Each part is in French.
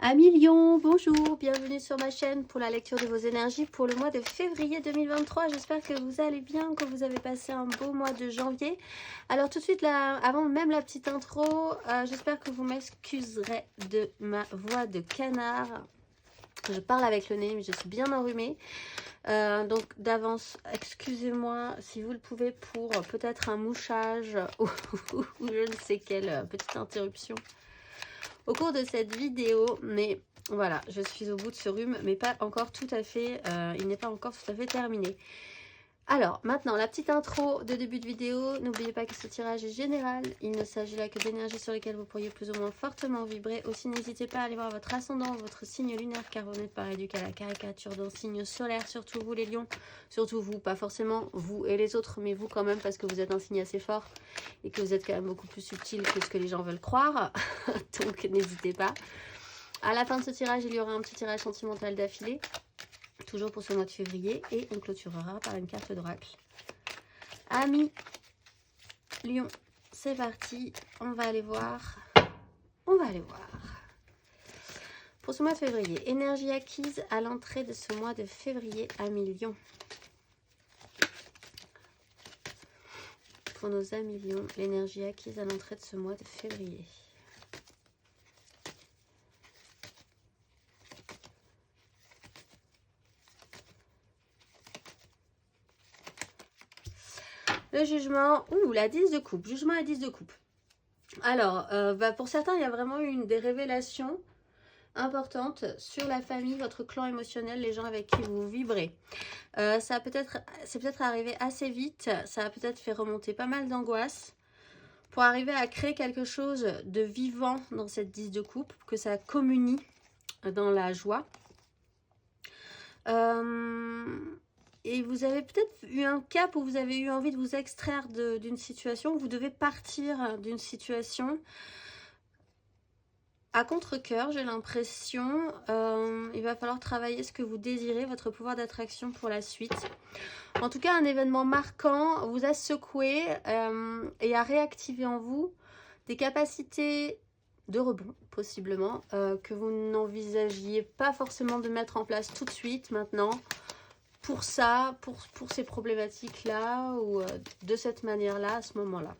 Amis Lion, bonjour, bienvenue sur ma chaîne pour la lecture de vos énergies pour le mois de février 2023. J'espère que vous allez bien, que vous avez passé un beau mois de janvier. Alors tout de suite, là, avant même la petite intro, j'espère que vous m'excuserez de ma voix de canard. Je parle avec le nez, mais je suis bien enrhumée. Donc d'avance, excusez-moi si vous le pouvez pour peut-être un mouchage ou je ne sais quelle petite interruption au cours de cette vidéo, mais voilà, je suis au bout de ce rhume, mais pas encore tout à fait, il n'est pas encore tout à fait terminé. Alors, maintenant, la petite intro de début de vidéo. N'oubliez pas que ce tirage est général. Il ne s'agit là que d'énergies sur lesquelles vous pourriez plus ou moins fortement vibrer. Aussi, n'hésitez pas à aller voir votre ascendant, votre signe lunaire, car vous n'êtes pas réduit qu'à la caricature d'un signe solaire. Surtout vous, les lions. Surtout vous, pas forcément vous et les autres, mais vous quand même, parce que vous êtes un signe assez fort et que vous êtes quand même beaucoup plus subtil que ce que les gens veulent croire. Donc, n'hésitez pas. À la fin de ce tirage, il y aura un petit tirage sentimental d'affilée. Toujours pour ce mois de février, et on clôturera par une carte d'oracle. Amis Lion, c'est parti, on va aller voir. Pour ce mois de février, énergie acquise à l'entrée de ce mois de février, amis Lion. Pour nos amis Lion, l'énergie acquise à l'entrée de ce mois de février. Le jugement, la 10 de coupe, jugement à 10 de coupe. Alors, pour certains, il y a vraiment eu des révélations importantes sur la famille, votre clan émotionnel, les gens avec qui vous vibrez. C'est peut-être arrivé assez vite, ça a peut-être fait remonter pas mal d'angoisse pour arriver à créer quelque chose de vivant dans cette 10 de coupe, que ça communie dans la joie. Et vous avez peut-être eu un cap où vous avez eu envie de vous extraire d'une situation, où vous devez partir d'une situation à contre-cœur, j'ai l'impression. Il va falloir travailler ce que vous désirez, votre pouvoir d'attraction pour la suite. En tout cas, un événement marquant vous a secoué et a réactivé en vous des capacités de rebond, possiblement, que vous n'envisagiez pas forcément de mettre en place tout de suite, maintenant. Pour ça, pour ces problématiques-là, ou de cette manière-là, à ce moment-là.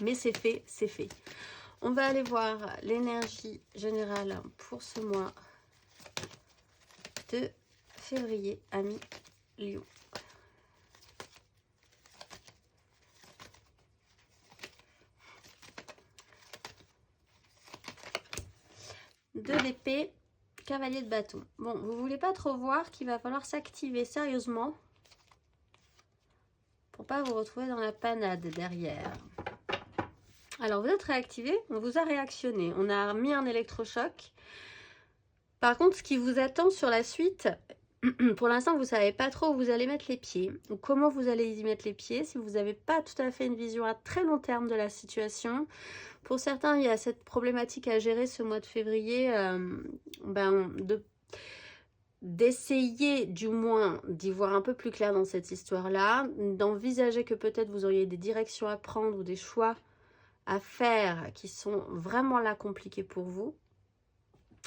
Mais c'est fait, c'est fait. On va aller voir l'énergie générale pour ce mois de février, amis Lion. Deux d'épée, cavalier de bâton. Bon, vous voulez pas trop voir qu'il va falloir s'activer sérieusement pour pas vous retrouver dans la panade derrière. Alors, vous êtes réactivé, on vous a réactionné, on a mis un électrochoc. Par contre, ce qui vous attend sur la suite, pour l'instant, vous ne savez pas trop où vous allez mettre les pieds, ou comment vous allez y mettre les pieds, si vous n'avez pas tout à fait une vision à très long terme de la situation. Pour certains, il y a cette problématique à gérer ce mois de février, d'essayer du moins d'y voir un peu plus clair dans cette histoire-là, d'envisager que peut-être vous auriez des directions à prendre ou des choix à faire qui sont vraiment là compliqués pour vous.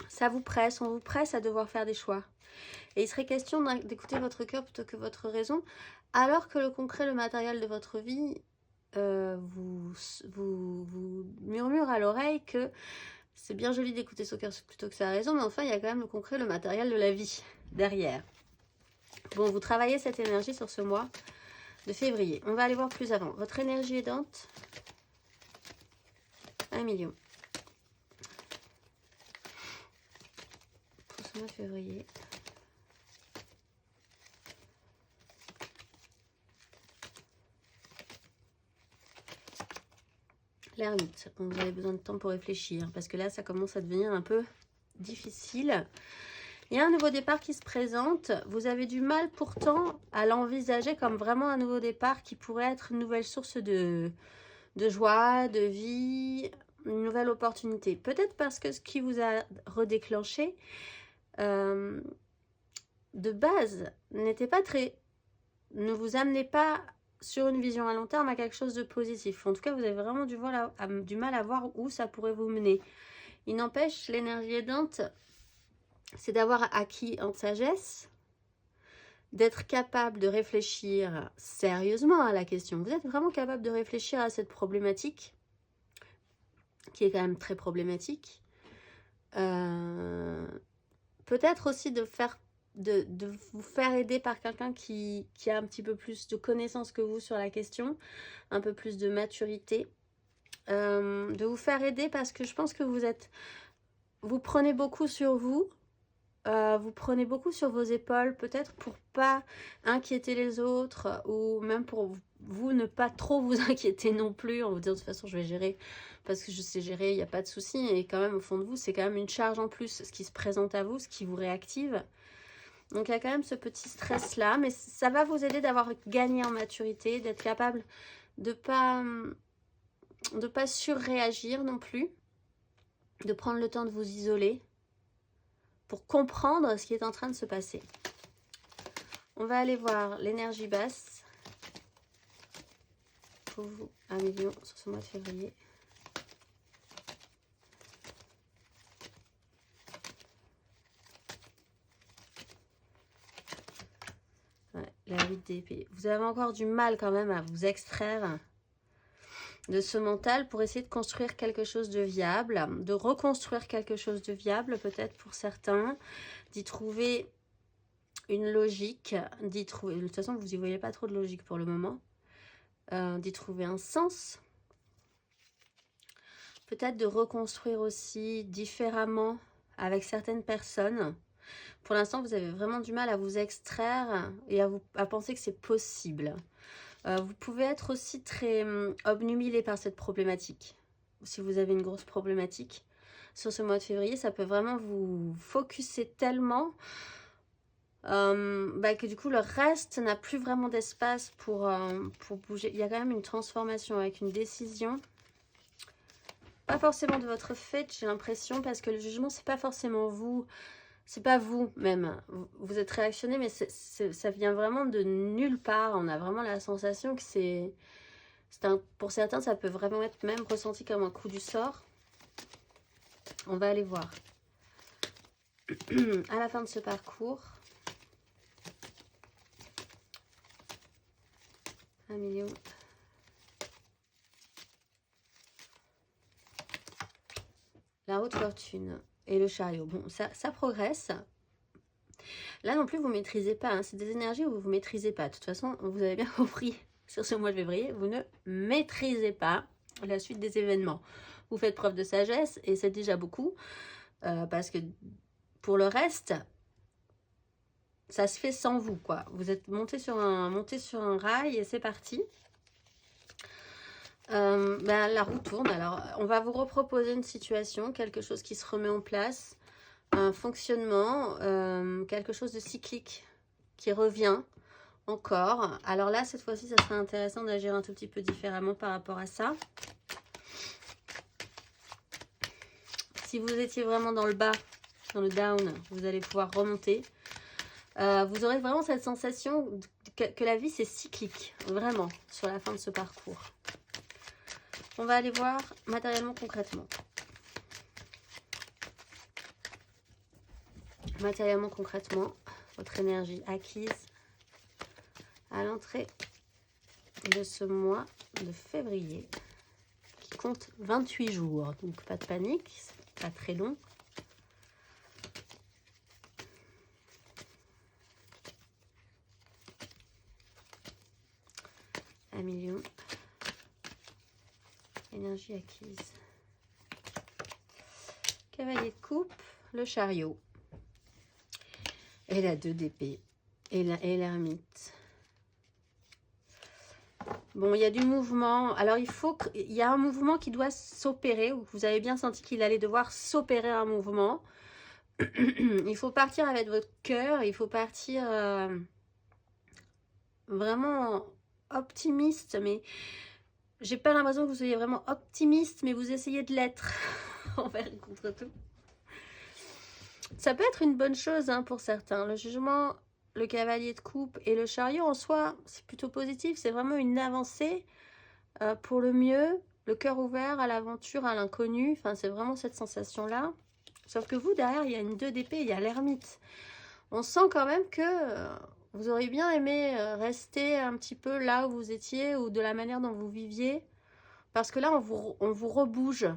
Ça vous presse, on vous presse à devoir faire des choix. Et il serait question d'écouter votre cœur plutôt que votre raison, alors que le concret, le matériel de votre vie vous murmure à l'oreille que c'est bien joli d'écouter son cœur plutôt que sa raison, mais enfin, il y a quand même le concret, le matériel de la vie derrière. Bon, vous travaillez cette énergie sur ce mois de février. On va aller voir plus avant. Votre énergie aidante, 1 million. Pour ce mois de février. L'ermite. Vous avez besoin de temps pour réfléchir, parce que là, ça commence à devenir un peu difficile. Il y a un nouveau départ qui se présente. Vous avez du mal pourtant à l'envisager comme vraiment un nouveau départ qui pourrait être une nouvelle source de joie, de vie, une nouvelle opportunité. Peut-être parce que ce qui vous a redéclenché de base n'était pas très... ne vous amenez pas sur une vision à long terme à quelque chose de positif. En tout cas, vous avez vraiment du mal à voir où ça pourrait vous mener. Il n'empêche, l'énergie aidante, c'est d'avoir acquis en sagesse, d'être capable de réfléchir sérieusement à la question. Vous êtes vraiment capable de réfléchir à cette problématique, qui est quand même très problématique. Peut-être aussi de vous faire aider par quelqu'un qui a un petit peu plus de connaissances que vous sur la question, un peu plus de maturité. De vous faire aider parce que je pense que vous prenez beaucoup sur vous. Vous prenez beaucoup sur vos épaules, peut-être pour pas inquiéter les autres ou même pour vous ne pas trop vous inquiéter non plus en vous disant de toute façon je vais gérer parce que je sais gérer, il n'y a pas de souci. Et quand même au fond de vous, c'est quand même une charge en plus, ce qui se présente à vous, ce qui vous réactive. Donc il y a quand même ce petit stress là, mais ça va vous aider d'avoir gagné en maturité, d'être capable de pas surréagir non plus, de prendre le temps de vous isoler pour comprendre ce qui est en train de se passer. On va aller voir l'énergie basse pour vous, 1 million sur ce mois de février. Ouais, la 8 d'épée. Vous avez encore du mal quand même à vous extraire de ce mental pour essayer de construire quelque chose de viable, de reconstruire quelque chose de viable peut-être pour certains, d'y trouver une logique, d'y trouver, de toute façon vous n'y voyez pas trop de logique pour le moment, d'y trouver un sens, peut-être de reconstruire aussi différemment avec certaines personnes. Pour l'instant vous avez vraiment du mal à vous extraire et à penser que c'est possible. Vous pouvez être aussi très obnubilé par cette problématique. Si vous avez une grosse problématique sur ce mois de février, ça peut vraiment vous focuser tellement que du coup le reste n'a plus vraiment d'espace pour bouger. Il y a quand même une transformation avec une décision. Pas forcément de votre fait, j'ai l'impression, parce que le jugement, c'est pas forcément vous. C'est pas vous même, vous êtes réactionné, mais ça vient vraiment de nulle part. On a vraiment la sensation que pour certains, ça peut vraiment être même ressenti comme un coup du sort. On va aller voir. À la fin de ce parcours, 1 million. La roue de fortune. Et le chariot. Bon, ça progresse. Là non plus, vous ne maîtrisez pas. Hein. C'est des énergies où vous ne maîtrisez pas. De toute façon, vous avez bien compris sur ce mois de février, vous ne maîtrisez pas la suite des événements. Vous faites preuve de sagesse et c'est déjà beaucoup. Parce que pour le reste, ça se fait sans vous, quoi. Vous êtes monté sur un rail et c'est parti. La roue tourne. Alors, on va vous reproposer une situation, quelque chose qui se remet en place, un fonctionnement, quelque chose de cyclique qui revient encore. Alors là, cette fois-ci, ça serait intéressant d'agir un tout petit peu différemment par rapport à ça. Si vous étiez vraiment dans le bas, dans le down, vous allez pouvoir remonter. Vous aurez vraiment cette sensation que la vie, c'est cyclique, vraiment, sur la fin de ce parcours. On va aller voir matériellement, concrètement. Matériellement, concrètement, votre énergie acquise à l'entrée de ce mois de février, qui compte 28 jours. Donc, pas de panique, c'est pas très long. Un million. Énergie acquise. Cavalier de coupe, le chariot. Et la 2 d'épée. Et l'ermite. Bon, il y a du mouvement. Alors, il y a un mouvement qui doit s'opérer. Vous avez bien senti qu'il allait devoir s'opérer un mouvement. Il faut partir avec votre cœur. Il faut partir vraiment optimiste. Mais j'ai pas l'impression que vous soyez vraiment optimiste, mais vous essayez de l'être envers et contre tout. Ça peut être une bonne chose hein, pour certains. Le jugement, le cavalier de coupe et le chariot en soi, c'est plutôt positif. C'est vraiment une avancée pour le mieux. le cœur ouvert à l'aventure, à l'inconnu. Enfin, c'est vraiment cette sensation-là. Sauf que vous, derrière, il y a une 2 d'épée, il y a l'ermite. On sent quand même que vous auriez bien aimé rester un petit peu là où vous étiez ou de la manière dont vous viviez. Parce que là, on vous rebouge.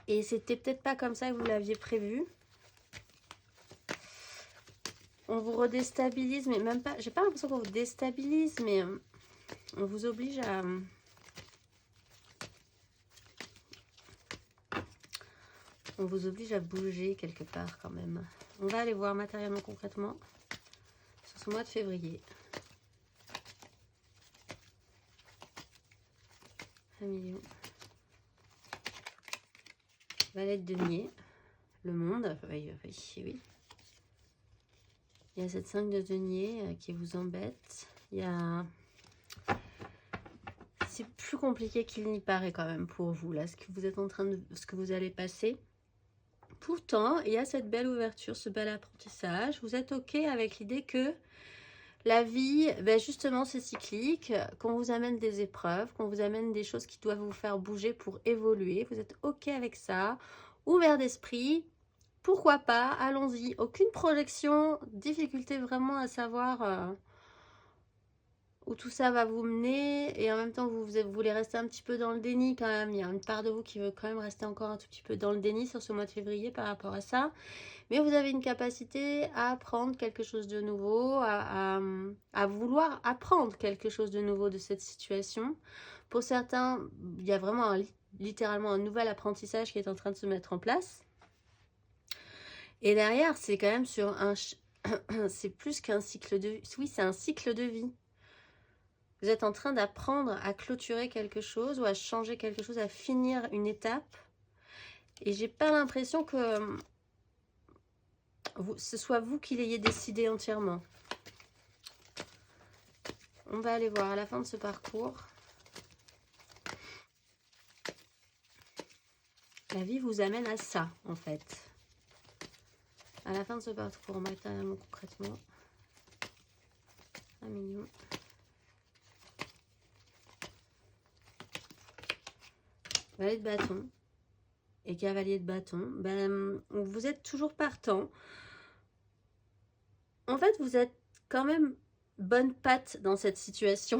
Et c'était peut-être pas comme ça que vous l'aviez prévu. On vous redéstabilise, mais même pas... J'ai pas l'impression qu'on vous déstabilise, mais on vous oblige à... On vous oblige à bouger quelque part quand même. On va aller voir matériellement, concrètement, sur ce mois de février. 1 million. Valet de denier. Le monde. Oui, oui, oui. Il y a cette 5 de denier qui vous embête. Il y a... C'est plus compliqué qu'il n'y paraît quand même pour vous, là, ce que vous êtes en train de... ce que vous allez passer. Pourtant, il y a cette belle ouverture, ce bel apprentissage. Vous êtes OK avec l'idée que la vie, ben justement, c'est cyclique, qu'on vous amène des épreuves, qu'on vous amène des choses qui doivent vous faire bouger pour évoluer. Vous êtes OK avec ça, ouvert d'esprit. Pourquoi pas, allons-y. Aucune projection, difficulté vraiment à savoir où tout ça va vous mener. Et en même temps, vous voulez rester un petit peu dans le déni quand même. Il y a une part de vous qui veut quand même rester encore un tout petit peu dans le déni sur ce mois de février par rapport à ça. Mais vous avez une capacité à apprendre quelque chose de nouveau, à vouloir apprendre quelque chose de nouveau de cette situation. Pour certains, il y a vraiment littéralement un nouvel apprentissage qui est en train de se mettre en place. Et derrière, c'est quand même sur un... c'est plus qu'un cycle de vie. Oui, c'est un cycle de vie. Vous êtes en train d'apprendre à clôturer quelque chose ou à changer quelque chose, à finir une étape. Et j'ai pas l'impression que ce soit vous qui l'ayez décidé entièrement. On va aller voir à la fin de ce parcours. La vie vous amène à ça, en fait. À la fin de ce parcours, matériellement, concrètement. 1 million. Valet de bâton et cavalier de bâton. Ben, vous êtes toujours partant. En fait, vous êtes quand même bonne patte dans cette situation.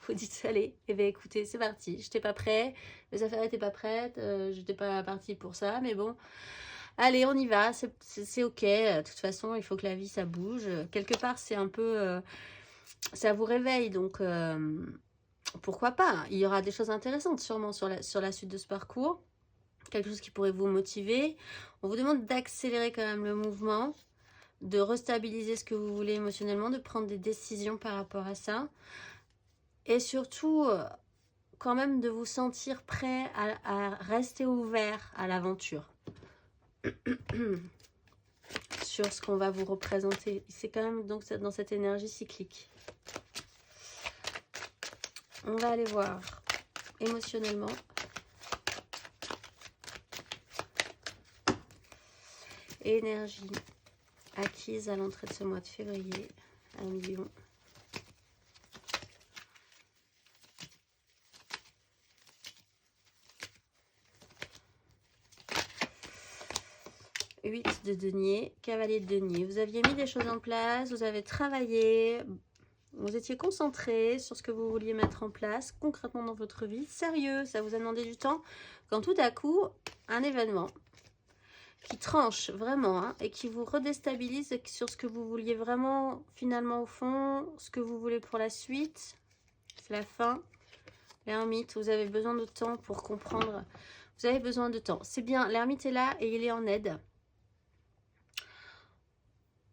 Vous dites, allez, eh bien, écoutez, c'est parti. Je n'étais pas prêt, les affaires n'étaient pas prêtes, je n'étais pas partie pour ça, mais bon... Allez, on y va, c'est ok. De toute façon, il faut que la vie, ça bouge. Quelque part, c'est un peu... ça vous réveille, donc pourquoi pas. Il y aura des choses intéressantes sûrement sur la suite de ce parcours. Quelque chose qui pourrait vous motiver. On vous demande d'accélérer quand même le mouvement, de restabiliser ce que vous voulez émotionnellement, de prendre des décisions par rapport à ça. Et surtout, quand même de vous sentir prêt à rester ouvert à l'aventure. Sur ce qu'on va vous représenter. C'est quand même donc dans cette énergie cyclique. On va aller voir émotionnellement. Énergie acquise à l'entrée de ce mois de février. 1 million. De denier, cavalier de denier. Vous aviez mis des choses en place, vous avez travaillé, vous étiez concentré sur ce que vous vouliez mettre en place concrètement dans votre vie. Sérieux, ça vous a demandé du temps. Quand tout à coup, un événement qui tranche vraiment hein, et qui vous redéstabilise sur ce que vous vouliez vraiment finalement au fond, ce que vous voulez pour la suite, c'est la fin. L'ermite, vous avez besoin de temps pour comprendre. Vous avez besoin de temps. C'est bien, l'ermite est là et il est en aide.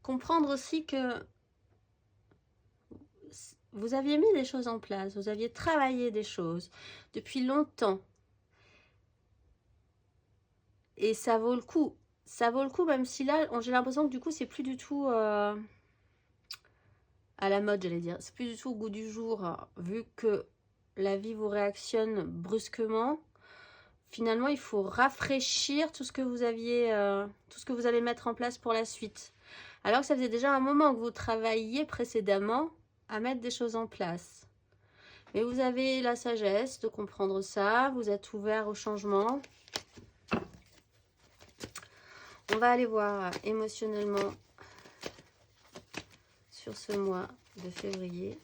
Comprendre aussi que vous aviez mis des choses en place, vous aviez travaillé des choses depuis longtemps. Et ça vaut le coup. Ça vaut le coup, même si là, j'ai l'impression que du coup, c'est plus du tout à la mode, j'allais dire. C'est plus du tout au goût du jour, hein, vu que la vie vous réactionne brusquement. Finalement, il faut rafraîchir tout ce que vous aviez, tout ce que vous allez mettre en place pour la suite. Alors que ça faisait déjà un moment que vous travailliez précédemment à mettre des choses en place. Mais vous avez la sagesse de comprendre ça. Vous êtes ouvert au changement. On va aller voir émotionnellement sur ce mois de février.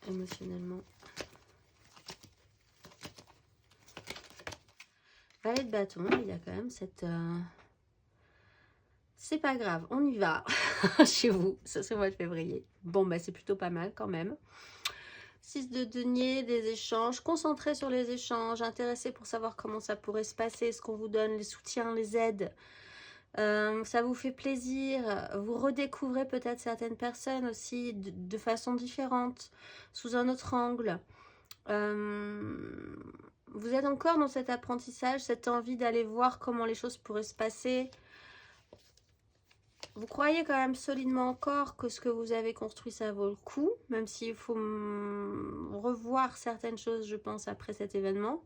Émotionnellement. Valet de bâton, il y a quand même cette... C'est pas grave, on y va chez vous, ça c'est le mois de février. Bon, bah c'est plutôt pas mal quand même. 6 de denier, des échanges, concentré sur les échanges, intéressé pour savoir comment ça pourrait se passer, ce qu'on vous donne, les soutiens, les aides. Ça vous fait plaisir, vous redécouvrez peut-être certaines personnes aussi de façon différente, sous un autre angle. Vous êtes encore dans cet apprentissage, cette envie d'aller voir comment les choses pourraient se passer. Vous croyez quand même solidement encore que ce que vous avez construit, ça vaut le coup, même s'il faut revoir certaines choses, je pense, après cet événement.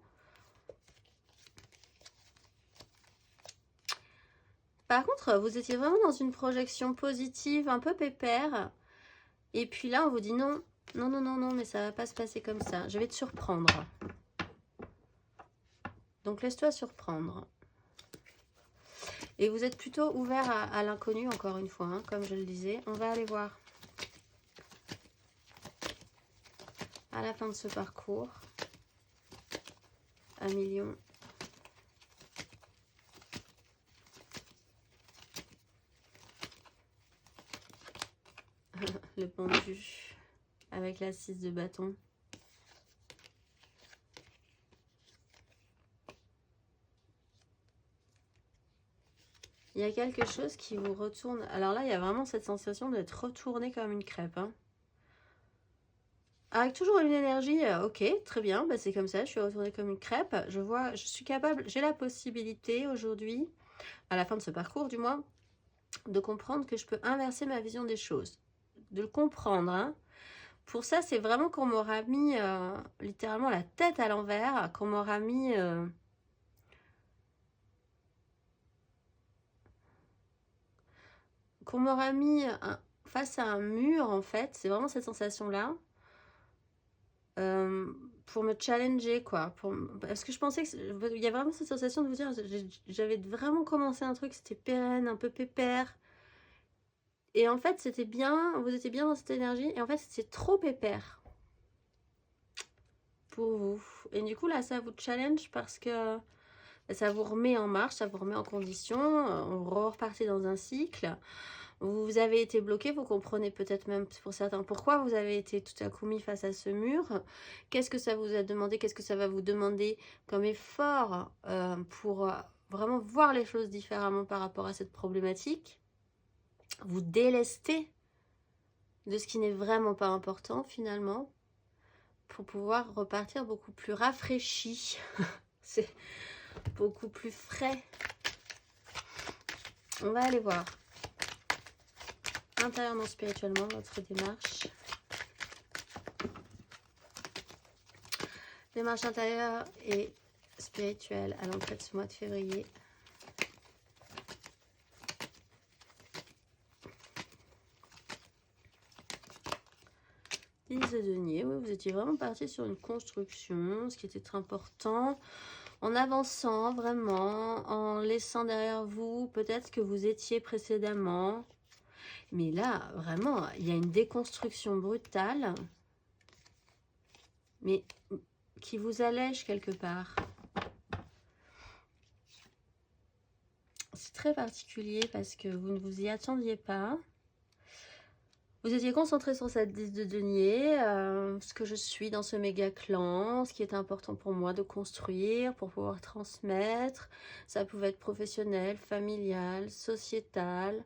Par contre, vous étiez vraiment dans une projection positive, un peu pépère. Et puis là, on vous dit non, non, non, non, non, mais ça va pas se passer comme ça. Je vais te surprendre. Donc, laisse-toi surprendre. Et vous êtes plutôt ouvert à l'inconnu, encore une fois, hein, comme je le disais. On va aller voir à la fin de ce parcours. 1 million. Le pendu avec la 6 de bâton. Il y a quelque chose qui vous retourne. Alors là, il y a vraiment cette sensation d'être retourné comme une crêpe. Hein. Avec toujours une énergie, ok, très bien, bah c'est comme ça, je suis retournée comme une crêpe. Je vois, je suis capable, j'ai la possibilité aujourd'hui, à la fin de ce parcours du moins, de comprendre que je peux inverser ma vision des choses. De le comprendre. Hein. Pour ça, c'est vraiment qu'on m'aura mis littéralement la tête à l'envers, qu'on m'aura mis... qu'on m'aura mis face à un mur, en fait. C'est vraiment cette sensation-là. Pour me challenger, quoi. Parce que je pensais que... Il y a vraiment cette sensation de vous dire, j'avais vraiment commencé un truc, c'était pérenne, un peu pépère. Et en fait, c'était bien, vous étiez bien dans cette énergie. Et en fait, c'était trop pépère pour vous. Et du coup, là, ça vous challenge parce que ça vous remet en marche, ça vous remet en condition. On repartait dans un cycle. Vous avez été bloqué, vous comprenez peut-être même pour certains pourquoi vous avez été tout à coup mis face à ce mur. Qu'est-ce que ça vous a demandé? Qu'est-ce que ça va vous demander comme effort pour vraiment voir les choses différemment par rapport à cette problématique? Vous délester de ce qui n'est vraiment pas important finalement pour pouvoir repartir beaucoup plus rafraîchi. C'est beaucoup plus frais. On va aller voir intérieurement, spirituellement, votre démarche. Démarche intérieure et spirituelle à l'entrée de ce mois de février. Dix de denier, oui, vous étiez vraiment parti sur une construction, ce qui était très important. En avançant vraiment, en laissant derrière vous peut-être que vous étiez précédemment. Mais là, vraiment, il y a une déconstruction brutale, mais qui vous allège quelque part. C'est très particulier parce que vous ne vous y attendiez pas. Vous étiez concentré sur cette 10 de denier, ce que je suis dans ce méga clan, ce qui est important pour moi de construire, pour pouvoir transmettre. Ça pouvait être professionnel, familial, sociétal.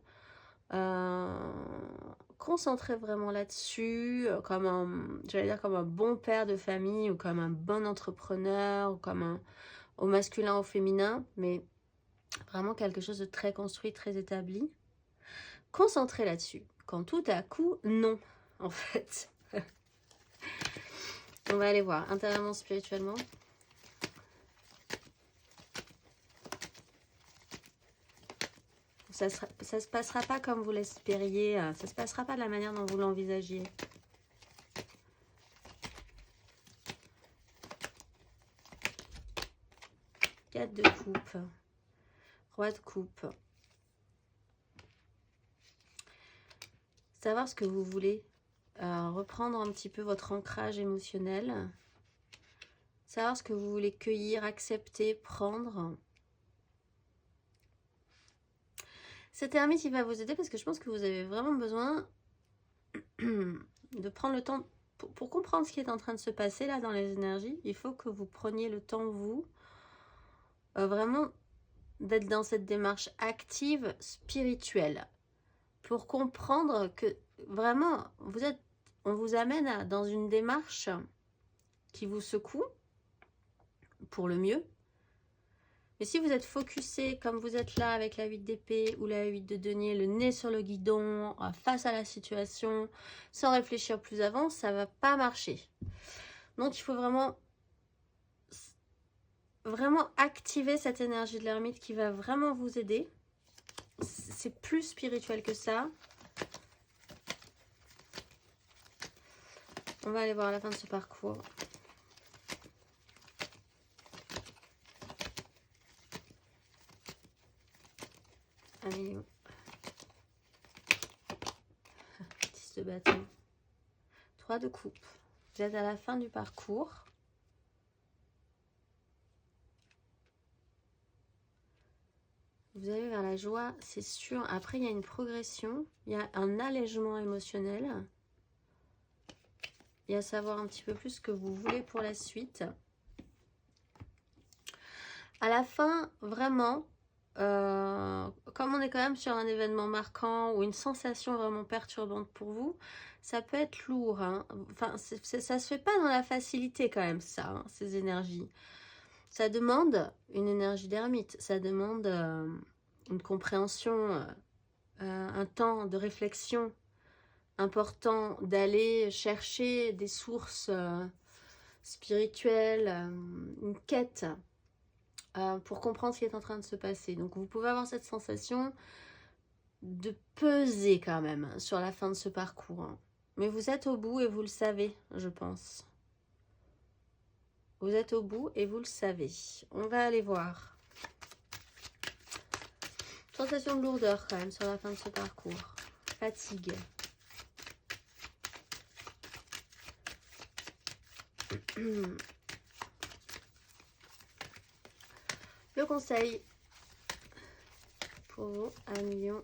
Concentré vraiment là-dessus, comme j'allais dire comme un bon père de famille ou comme un bon entrepreneur, ou comme au masculin, au féminin, mais vraiment quelque chose de très construit, très établi. Concentré là-dessus. Quand tout à coup, non, en fait. On va aller voir, intérieurement, spirituellement. ça se passera pas comme vous l'espériez, ça se passera pas de la manière dont vous l'envisagiez. Quatre de coupe, roi de coupe. Savoir ce que vous voulez, reprendre un petit peu votre ancrage émotionnel, savoir ce que vous voulez cueillir, accepter, prendre. Cet ermite, il va vous aider parce que je pense que vous avez vraiment besoin de prendre le temps pour comprendre ce qui est en train de se passer là dans les énergies. Il faut que vous preniez le temps, vous, vraiment d'être dans cette démarche active, spirituelle, pour comprendre que vraiment, on vous amène dans une démarche qui vous secoue pour le mieux. Mais si vous êtes focusé comme vous êtes là avec la 8 d'épée ou la 8 de denier, le nez sur le guidon, face à la situation, sans réfléchir plus avant, ça va pas marcher. Donc il faut vraiment activer cette énergie de l'ermite qui va vraiment vous aider. C'est plus spirituel que ça. On va aller voir la fin de ce parcours. Un million. 10 de bâton. 3 de coupe. Vous êtes à la fin du parcours. Vous allez vers la joie, c'est sûr. Après, il y a une progression. Il y a un allègement émotionnel. Il y a savoir un petit peu plus ce que vous voulez pour la suite. À la fin, vraiment, comme on est quand même sur un événement marquant ou une sensation vraiment perturbante pour vous, ça peut être lourd. Hein. Enfin, ça se fait pas dans la facilité quand même, ça, hein, ces énergies. Ça demande une énergie d'ermite, ça demande une compréhension, un temps de réflexion important, d'aller chercher des sources spirituelles, une quête pour comprendre ce qui est en train de se passer. Donc vous pouvez avoir cette sensation de peser quand même sur la fin de ce parcours. Hein. Mais vous êtes au bout et vous le savez, je pense. Vous êtes au bout et vous le savez. On va aller voir. Sensation de lourdeur quand même sur la fin de ce parcours. Fatigue. Le conseil pour vous, 1 million.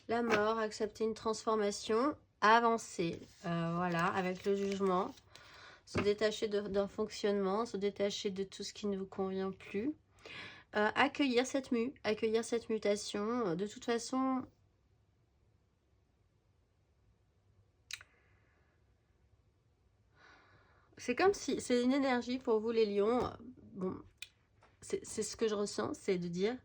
La mort, accepter une transformation, avancer, voilà, avec le jugement, se détacher d'un fonctionnement, se détacher de tout ce qui ne vous convient plus, accueillir cette mutation, de toute façon, c'est comme si, c'est une énergie pour vous les lions, bon, c'est ce que je ressens, c'est de dire...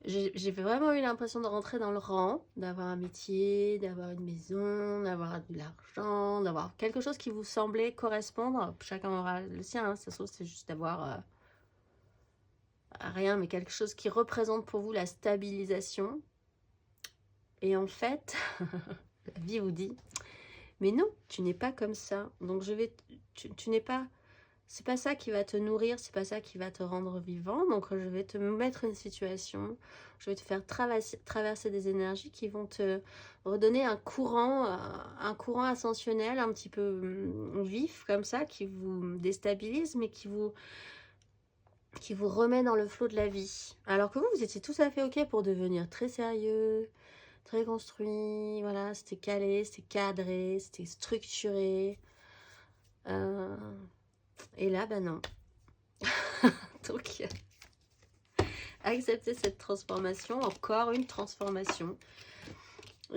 J'ai vraiment eu l'impression de rentrer dans le rang, d'avoir un métier, d'avoir une maison, d'avoir de l'argent, d'avoir quelque chose qui vous semblait correspondre. Chacun aura le sien, hein. Ça se trouve c'est juste d'avoir rien, mais quelque chose qui représente pour vous la stabilisation. Et en fait, la vie vous dit, mais non, tu n'es pas comme ça. Donc tu n'es pas... C'est pas ça qui va te nourrir, c'est pas ça qui va te rendre vivant. Donc je vais te mettre une situation, je vais te faire traverser des énergies qui vont te redonner un courant ascensionnel un petit peu vif comme ça, qui vous déstabilise, mais qui vous remet dans le flot de la vie. Alors que vous étiez tout à fait ok pour devenir très sérieux, très construit, voilà, c'était calé, c'était cadré, c'était structuré. Et là, ben non. Donc, acceptez cette transformation, encore une transformation.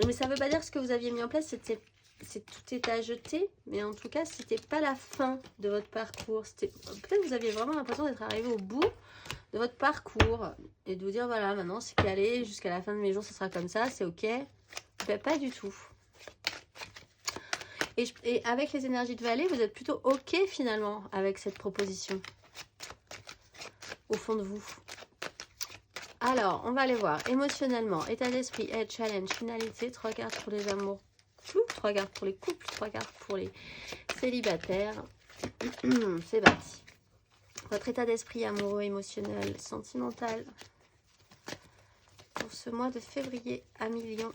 Mais ça ne veut pas dire que ce que vous aviez mis en place, tout est à jeter. Mais en tout cas, c'était pas la fin de votre parcours. Peut-être que vous aviez vraiment l'impression d'être arrivé au bout de votre parcours. Et de vous dire, voilà, maintenant c'est calé, jusqu'à la fin de mes jours, ce sera comme ça, c'est ok. Ben, pas du tout. Et avec les énergies de Vallée, vous êtes plutôt OK finalement avec cette proposition. Au fond de vous. Alors, on va aller voir. Émotionnellement, état d'esprit, aide, challenge, finalité. 3 cartes pour les amours flous, 3 cartes pour les couples, 3 cartes pour les célibataires. C'est parti. Votre état d'esprit amoureux, émotionnel, sentimental pour ce mois de février à mi-lion.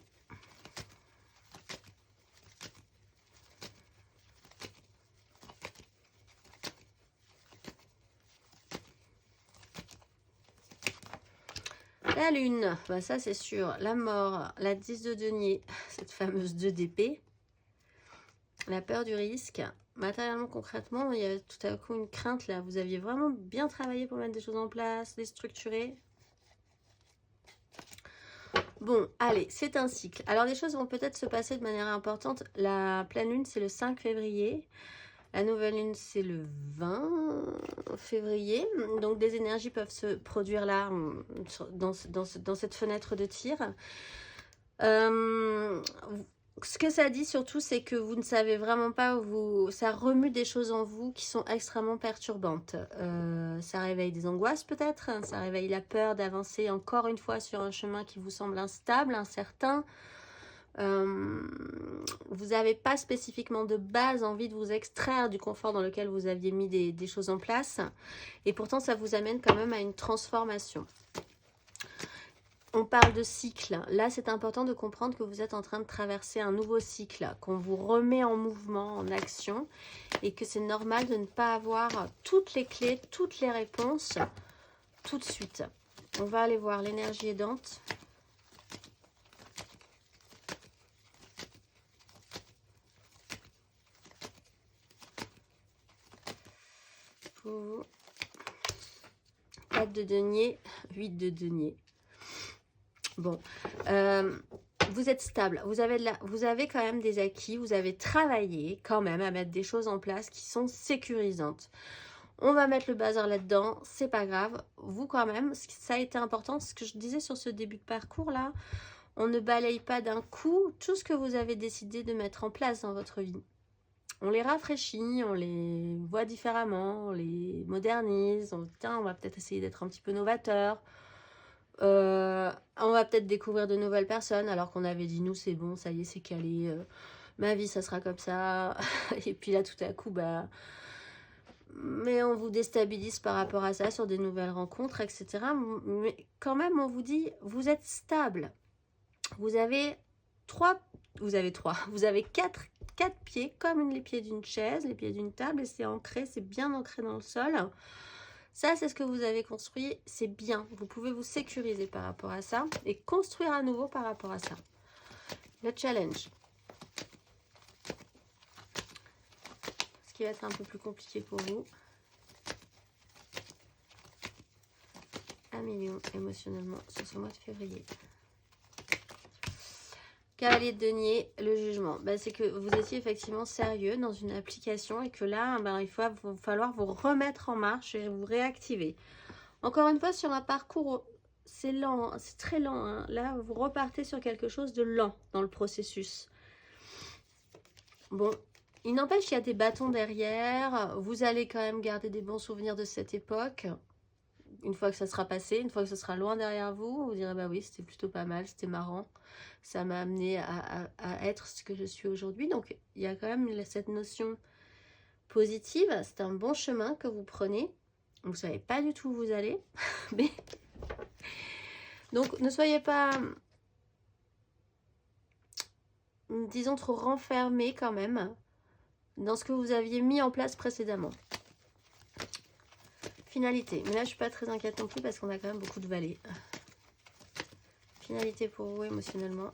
La lune, bah ça c'est sûr. La mort, la 10 de denier, cette fameuse 2 d'épée. La peur du risque. Matériellement, concrètement, il y a tout à coup une crainte là. Vous aviez vraiment bien travaillé pour mettre des choses en place, les structurer. Bon, allez, c'est un cycle. Alors, les choses vont peut-être se passer de manière importante. La pleine lune, c'est le 5 février. La nouvelle lune, c'est le 20 février. Donc, des énergies peuvent se produire là, dans cette fenêtre de tir. Ce que ça dit surtout, c'est que vous ne savez vraiment pas, ça remue des choses en vous qui sont extrêmement perturbantes. Ça réveille des angoisses peut-être, hein, ça réveille la peur d'avancer encore une fois sur un chemin qui vous semble instable, incertain. Vous n'avez pas spécifiquement de base envie de vous extraire du confort dans lequel vous aviez mis des choses en place. Et pourtant, ça vous amène quand même à une transformation. On parle de cycle. Là, c'est important de comprendre que vous êtes en train de traverser un nouveau cycle, qu'on vous remet en mouvement, en action, et que c'est normal de ne pas avoir toutes les clés, toutes les réponses tout de suite. On va aller voir l'énergie aidante. Pour vous. 4 de denier, 8 de denier. Bon, vous êtes stable, vous avez quand même des acquis, vous avez travaillé quand même à mettre des choses en place qui sont sécurisantes. On va mettre le bazar là-dedans, c'est pas grave. Vous quand même, ça a été important, ce que je disais sur ce début de parcours là, on ne balaye pas d'un coup tout ce que vous avez décidé de mettre en place dans votre vie. On les rafraîchit, on les voit différemment, on les modernise, on va peut-être essayer d'être un petit peu novateur. On va peut-être découvrir de nouvelles personnes alors qu'on avait dit nous c'est bon, ça y est, c'est calé, ma vie ça sera comme ça. Et puis là tout à coup mais on vous déstabilise par rapport à ça sur des nouvelles rencontres, etc. Mais quand même on vous dit vous êtes stable, vous avez quatre pieds comme les pieds d'une chaise, les pieds d'une table, et c'est ancré, c'est bien ancré dans le sol. Ça, c'est ce que vous avez construit, c'est bien. Vous pouvez vous sécuriser par rapport à ça et construire à nouveau par rapport à ça. Le challenge. Ce qui va être un peu plus compliqué pour vous. 1 million émotionnellement sur ce mois de février. Cavalier de denier, le jugement. C'est que vous étiez effectivement sérieux dans une application et que là, il va falloir vous remettre en marche et vous réactiver. Encore une fois, sur un parcours, c'est lent, hein, c'est très lent. Hein. Là, vous repartez sur quelque chose de lent dans le processus. Bon, il n'empêche qu'il y a des bâtons derrière. Vous allez quand même garder des bons souvenirs de cette époque. Une fois que ça sera passé, une fois que ça sera loin derrière vous, vous direz bah oui, c'était plutôt pas mal, c'était marrant. Ça m'a amené à être ce que je suis aujourd'hui. Donc, il y a quand même cette notion positive. C'est un bon chemin que vous prenez. Vous ne savez pas du tout où vous allez. Mais... Donc, ne soyez pas, disons, trop renfermés quand même dans ce que vous aviez mis en place précédemment. Finalité. Mais là, je ne suis pas très inquiète non plus parce qu'on a quand même beaucoup de vallées. Finalité pour vous émotionnellement.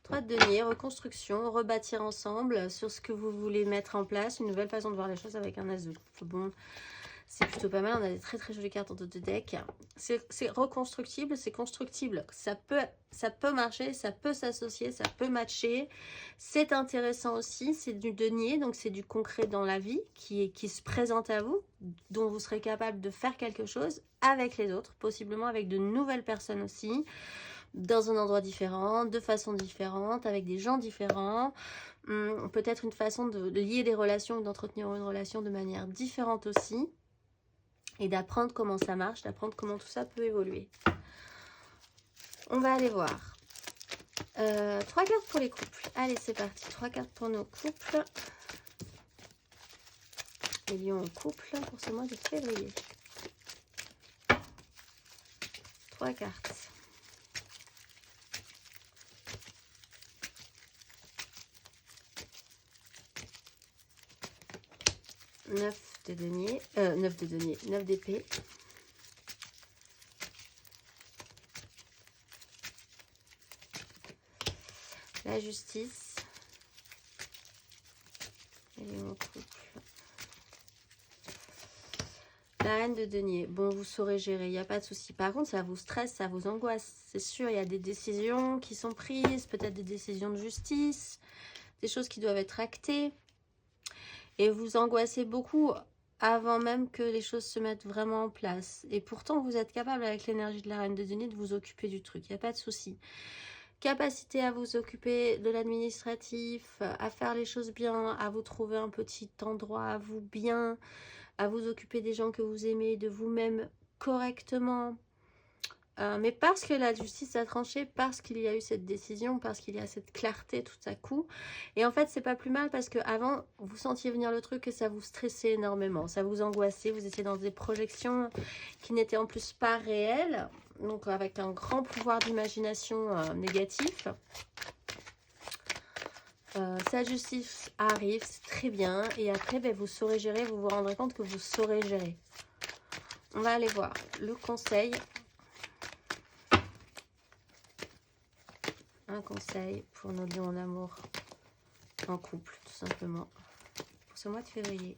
De denier, reconstruction, rebâtir ensemble sur ce que vous voulez mettre en place, une nouvelle façon de voir les choses avec un as de coupe. Bon, c'est plutôt pas mal. On a des très très jolies cartes en dos de deck. C'est reconstructible, c'est constructible. Ça peut marcher, ça peut s'associer, ça peut matcher. C'est intéressant aussi, c'est du denier, donc c'est du concret dans la vie qui se présente à vous, dont vous serez capable de faire quelque chose avec les autres, possiblement avec de nouvelles personnes aussi, dans un endroit différent, de façon différente, avec des gens différents. Peut-être une façon de lier des relations ou d'entretenir une relation de manière différente aussi. Et d'apprendre comment ça marche, d'apprendre comment tout ça peut évoluer. On va aller voir. 3 cartes pour les couples. Allez, c'est parti. 3 cartes pour nos couples. Les lions en couple pour ce mois de février. 3 cartes. 9 de denier, 9 d'épée. La justice. Elle est en couple. La reine de denier. Bon, vous saurez gérer, il n'y a pas de souci. Par contre, ça vous stresse, ça vous angoisse. C'est sûr, il y a des décisions qui sont prises, peut-être des décisions de justice, des choses qui doivent être actées. Et vous angoissez beaucoup avant même que les choses se mettent vraiment en place. Et pourtant, vous êtes capable, avec l'énergie de la reine de denier, de vous occuper du truc. Il n'y a pas de souci. Capacité à vous occuper de l'administratif, à faire les choses bien, à vous trouver un petit endroit à vous bien, à vous occuper des gens que vous aimez, de vous-même correctement. Mais parce que la justice a tranché, parce qu'il y a eu cette décision, parce qu'il y a cette clarté tout à coup. Et en fait, c'est pas plus mal parce qu'avant, vous sentiez venir le truc et ça vous stressait énormément. Ça vous angoissait, vous étiez dans des projections qui n'étaient en plus pas réelles. Donc avec un grand pouvoir d'imagination négatif. Sa justice arrive, c'est très bien. Et après, ben, vous saurez gérer, vous vous rendrez compte que vous saurez gérer. On va aller voir le conseil. Un conseil pour nos lions en amour, en couple, tout simplement, pour ce mois de février.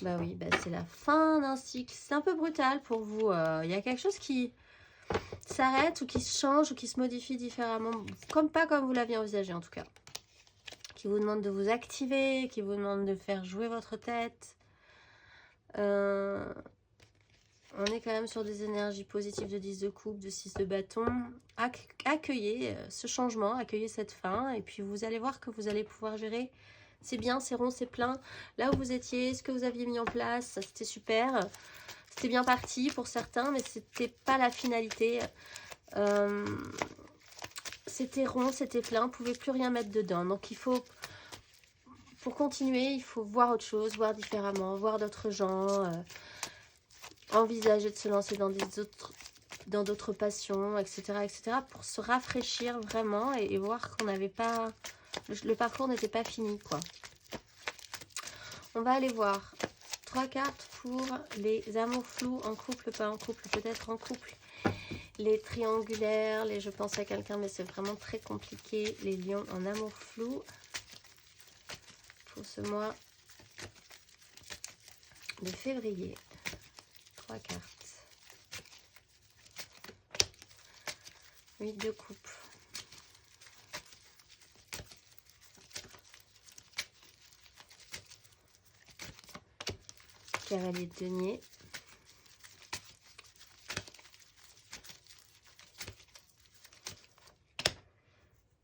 Bah oui, bah c'est la fin d'un cycle. C'est un peu brutal pour vous. Il y a quelque chose qui s'arrête ou qui se change ou qui se modifie différemment, pas comme vous l'aviez envisagé en tout cas. Qui vous demande de vous activer, qui vous demande de faire jouer votre tête. On est quand même sur des énergies positives de 10 de coupe, de 6 de bâton. Accueillez ce changement, accueillez cette fin. Et puis vous allez voir que vous allez pouvoir gérer. C'est bien, c'est rond, c'est plein. Là où vous étiez, ce que vous aviez mis en place, c'était super. C'était bien parti pour certains, mais c'était pas la finalité. C'était rond, c'était plein. Vous ne pouvez plus rien mettre dedans. Donc il faut... Pour continuer, il faut voir autre chose, voir différemment, voir d'autres gens... envisager de se lancer dans d'autres passions, etc., pour se rafraîchir vraiment et voir qu'on n'avait pas... Le parcours n'était pas fini, quoi. On va aller voir 3 cartes pour les amours flous, en couple, pas en couple, peut-être en couple. Les triangulaires, je pense à quelqu'un, mais c'est vraiment très compliqué. Les lions en amour flou pour ce mois de février. 3 cartes. 8 de coupe. Cavalier de denier.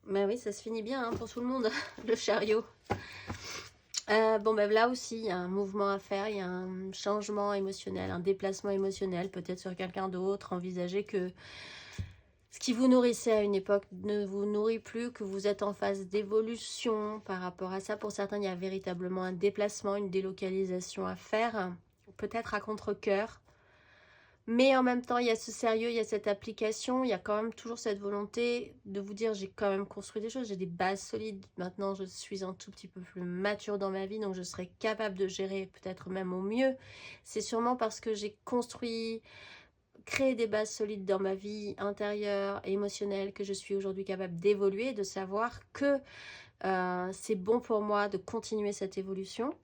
Ben oui, ça se finit bien hein, pour tout le monde, le chariot. Bon, ben là aussi, il y a un mouvement à faire, il y a un changement émotionnel, un déplacement émotionnel, peut-être sur quelqu'un d'autre. Envisagez que ce qui vous nourrissait à une époque ne vous nourrit plus, que vous êtes en phase d'évolution par rapport à ça. Pour certains, il y a véritablement un déplacement, une délocalisation à faire, peut-être à contre-cœur. Mais en même temps, il y a ce sérieux, il y a cette application, il y a quand même toujours cette volonté de vous dire j'ai quand même construit des choses, j'ai des bases solides. Maintenant, je suis un tout petit peu plus mature dans ma vie, donc je serai capable de gérer peut-être même au mieux. C'est sûrement parce que j'ai créé des bases solides dans ma vie intérieure et émotionnelle que je suis aujourd'hui capable d'évoluer, de savoir que C'est bon pour moi de continuer cette évolution.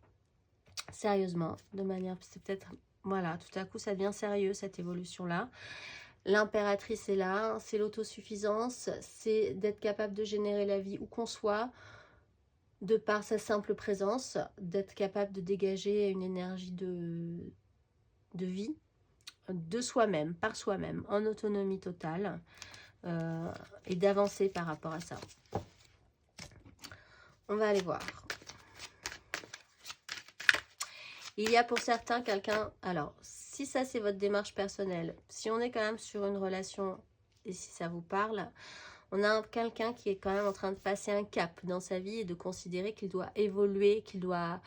Sérieusement, de manière, c'est peut-être, voilà, tout à coup ça devient sérieux cette évolution-là. L'impératrice est là, c'est l'autosuffisance, c'est d'être capable de générer la vie où qu'on soit, de par sa simple présence, d'être capable de dégager une énergie de vie, de soi-même, par soi-même, en autonomie totale, et d'avancer par rapport à ça. On va aller voir. Il y a pour certains quelqu'un, alors si ça c'est votre démarche personnelle, si on est quand même sur une relation et si ça vous parle, on a quelqu'un qui est quand même en train de passer un cap dans sa vie et de considérer qu'il doit évoluer, qu'il doit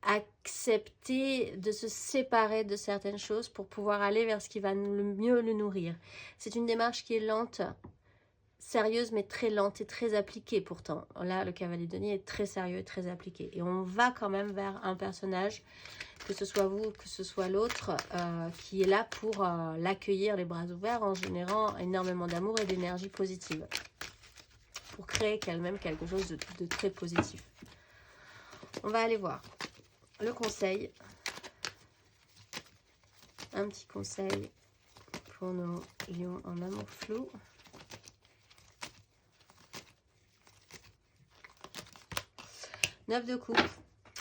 accepter de se séparer de certaines choses pour pouvoir aller vers ce qui va le mieux le nourrir. C'est une démarche qui est lente, sérieuse mais très lente et très appliquée pourtant. Là, le cavalier de denier est très sérieux et très appliqué. Et on va quand même vers un personnage, que ce soit vous, que ce soit l'autre, qui est là pour l'accueillir les bras ouverts en générant énormément d'amour et d'énergie positive. Pour créer elle-même quelque chose de très positif. On va aller voir le conseil. Un petit conseil pour nos lions en amour flou. Neuf de coupe.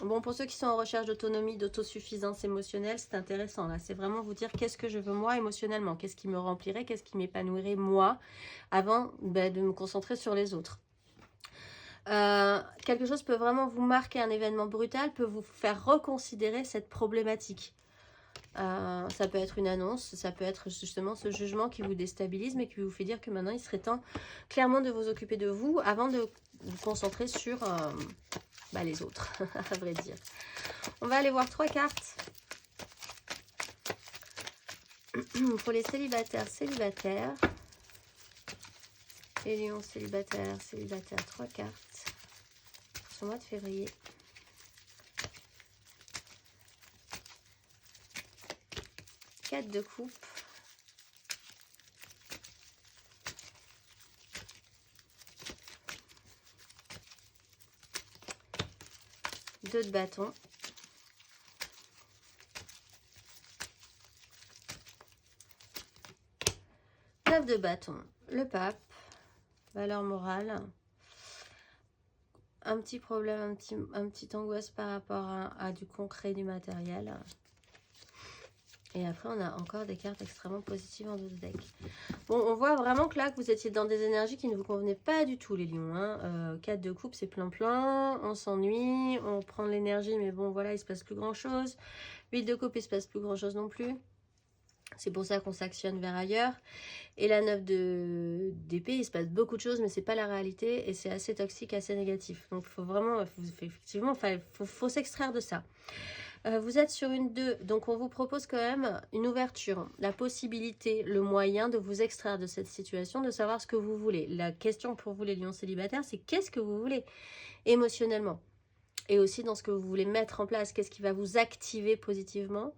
Bon, pour ceux qui sont en recherche d'autonomie, d'autosuffisance émotionnelle, c'est intéressant. Là, c'est vraiment vous dire qu'est-ce que je veux moi émotionnellement, qu'est-ce qui me remplirait, qu'est-ce qui m'épanouirait moi, avant de me concentrer sur les autres. Quelque chose peut vraiment vous marquer, un événement brutal peut vous faire reconsidérer cette problématique. Ça peut être une annonce, ça peut être justement ce jugement qui vous déstabilise, mais qui vous fait dire que maintenant il serait temps clairement de vous occuper de vous avant de vous concentrer sur les autres, à vrai dire. On va aller voir 3 cartes pour les célibataires, les lions célibataires, 3 cartes pour ce mois de février. De coupe, deux de bâton, neuf de bâton, le pape, valeur morale, un petit problème, un petit angoisse par rapport à du concret, du matériel. Et après, on a encore des cartes extrêmement positives en dos de deck. Bon, on voit vraiment que là, que vous étiez dans des énergies qui ne vous convenaient pas du tout, les lions. 4 de coupe, c'est plein. On s'ennuie, on prend de l'énergie, mais bon, voilà, il se passe plus grand-chose. 8 de coupe, il se passe plus grand-chose non plus. C'est pour ça qu'on s'actionne vers ailleurs. Et la 9 d'épée, il se passe beaucoup de choses, mais c'est pas la réalité. Et c'est assez toxique, assez négatif. Donc, il faut vraiment, effectivement, faut s'extraire de ça. Vous êtes sur une 2, donc on vous propose quand même une ouverture, la possibilité, le moyen de vous extraire de cette situation, de savoir ce que vous voulez. La question pour vous les lions célibataires, c'est qu'est-ce que vous voulez émotionnellement? Et aussi dans ce que vous voulez mettre en place, qu'est-ce qui va vous activer positivement?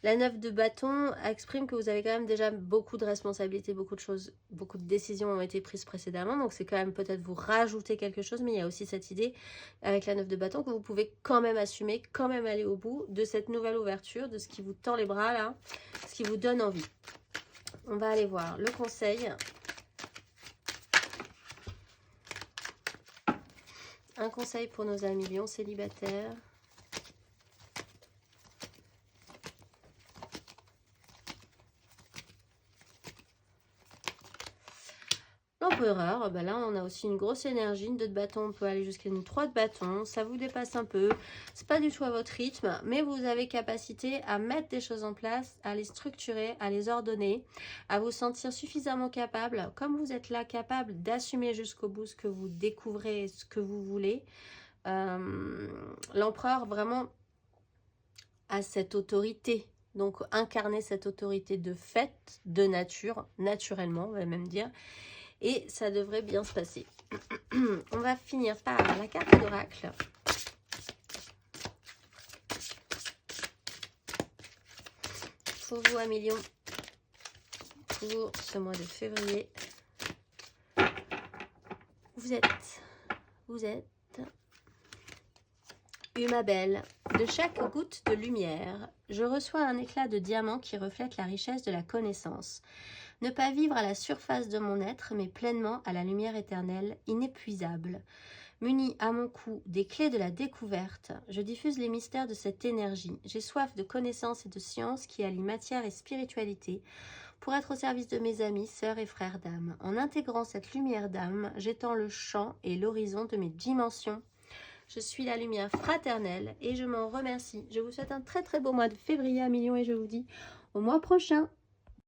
La 9 de bâton exprime que vous avez quand même déjà beaucoup de responsabilités, beaucoup de choses, beaucoup de décisions ont été prises précédemment. Donc c'est quand même peut-être vous rajouter quelque chose, mais il y a aussi cette idée avec la 9 de bâton que vous pouvez quand même assumer, quand même aller au bout de cette nouvelle ouverture, de ce qui vous tend les bras là, ce qui vous donne envie. On va aller voir le conseil. Un conseil pour nos amis lions célibataires. L'empereur, là on a aussi une grosse énergie, une 2 de bâton, on peut aller jusqu'à une 3 de bâton, ça vous dépasse un peu, c'est pas du tout à votre rythme, mais vous avez capacité à mettre des choses en place, à les structurer, à les ordonner, à vous sentir suffisamment capable, comme vous êtes là, capable d'assumer jusqu'au bout ce que vous découvrez, ce que vous voulez. L'empereur vraiment a cette autorité, donc incarner cette autorité de fait, de nature, naturellement on va même dire. Et ça devrait bien se passer. On va finir par la carte d'oracle. Pour vous, à million, pour ce mois de février. Vous êtes Ma belle, de chaque goutte de lumière, je reçois un éclat de diamant qui reflète la richesse de la connaissance. Ne pas vivre à la surface de mon être, mais pleinement à la lumière éternelle, inépuisable. Muni à mon cou des clés de la découverte, je diffuse les mystères de cette énergie. J'ai soif de connaissance et de science qui allient matière et spiritualité pour être au service de mes amis, sœurs et frères d'âme. En intégrant cette lumière d'âme, j'étends le champ et l'horizon de mes dimensions. Je suis la lumière fraternelle et je m'en remercie. Je vous souhaite un très très beau mois de février à millions et je vous dis au mois prochain.